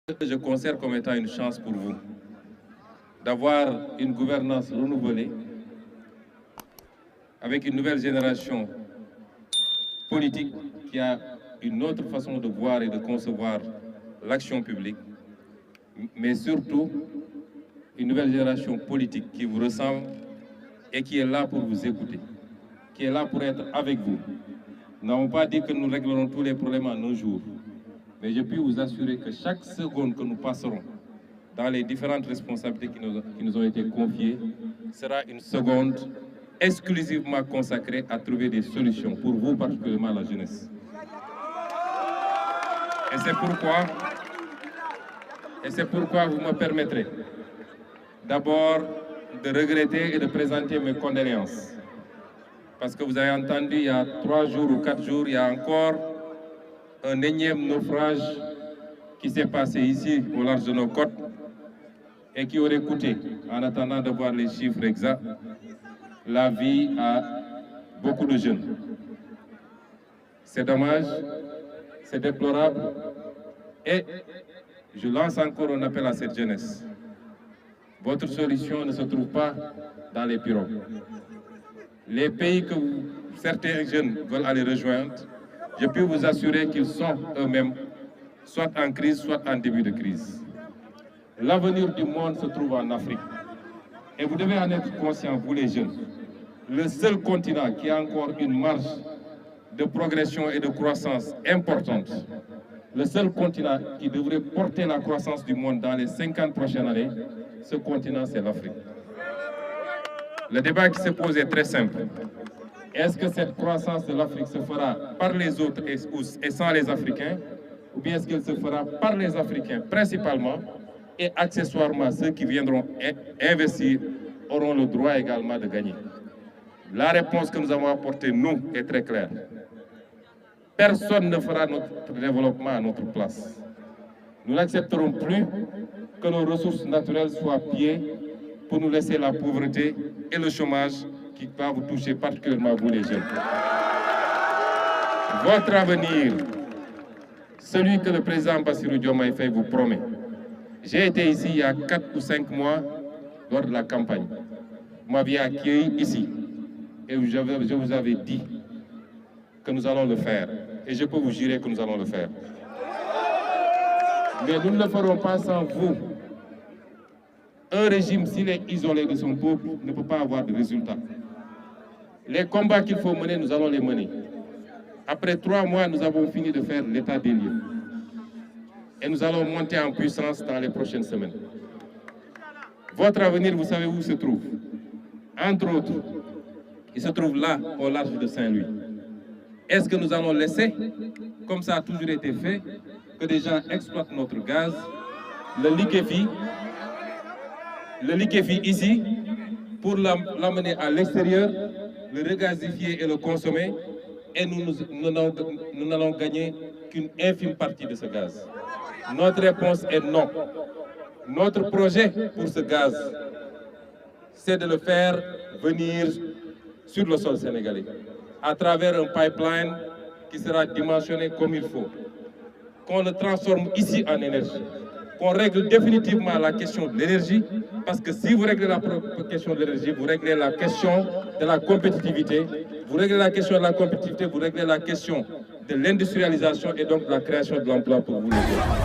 Je considère comme étant une chance pour vous d'avoir une gouvernance renouvelée avec une nouvelle génération politique qui a une autre façon de voir et de concevoir l'action publique, mais surtout une nouvelle génération politique qui vous ressemble et qui est là pour vous écouter, qui est là pour être avec vous. Nous n'avons pas dit que nous réglerons tous les problèmes en un jour, mais je puis vous assurer que chaque seconde que nous passerons dans les différentes responsabilités qui nous ont été confiées sera une seconde exclusivement consacrée à trouver des solutions pour vous, particulièrement la jeunesse. Et c'est pourquoi vous me permettrez d'abord de regretter et de présenter mes condoléances. Parce que vous avez entendu il y a 3 jours ou 4 jours, il y a encore un énième naufrage qui s'est passé ici au large de nos côtes et qui aurait coûté, en attendant de voir les chiffres exacts, la vie à beaucoup de jeunes. C'est dommage, c'est déplorable et je lance encore un appel à cette jeunesse. Votre solution ne se trouve pas dans les pirogues. Les pays que certains jeunes veulent aller rejoindre, je peux vous assurer qu'ils sont eux-mêmes soit en crise, soit en début de crise. L'avenir du monde se trouve en Afrique. Et vous devez en être conscients, vous les jeunes. Le seul continent qui a encore une marge de progression et de croissance importante, le seul continent qui devrait porter la croissance du monde dans les 50 prochaines années, ce continent, c'est l'Afrique. Le débat qui se pose est très simple. Est-ce que cette croissance de l'Afrique se fera par les autres et sans les Africains, ou bien est-ce qu'elle se fera par les Africains principalement, et accessoirement ceux qui viendront investir auront le droit également de gagner? La réponse que nous avons apportée, nous, est très claire. Personne ne fera notre développement à notre place. Nous n'accepterons plus que nos ressources naturelles soient pillées pour nous laisser la pauvreté et le chômage qui va vous toucher particulièrement vous les jeunes. Votre avenir, celui que le président Bassirou Diomaye Faye vous promet. J'ai été ici il y a 4 ou 5 mois lors de la campagne. Vous m'aviez accueilli ici et je vous avais dit que nous allons le faire. Et je peux vous jurer que nous allons le faire. Mais nous ne le ferons pas sans vous. Un régime, s'il est isolé de son peuple, ne peut pas avoir de résultats. Les combats qu'il faut mener, nous allons les mener. Après 3 mois, nous avons fini de faire l'état des lieux. Et nous allons monter en puissance dans les prochaines semaines. Votre avenir, vous savez où il se trouve? Entre autres, il se trouve là, au large de Saint-Louis. Est-ce que nous allons laisser, comme ça a toujours été fait, que des gens exploitent notre gaz, le liquéfient ici, pour l'amener à l'extérieur, le regazifier et le consommer, et nous n'allons gagner qu'une infime partie de ce gaz? Notre réponse est non. Notre projet pour ce gaz, c'est de le faire venir sur le sol sénégalais, à travers un pipeline qui sera dimensionné comme il faut, qu'on le transforme ici en énergie, qu'on règle définitivement la question de l'énergie, parce que si vous réglez la question de l'énergie, vous réglez la question de la compétitivité, vous réglez la question de la compétitivité, vous réglez la question de l'industrialisation et donc la création de l'emploi pour vous les autres.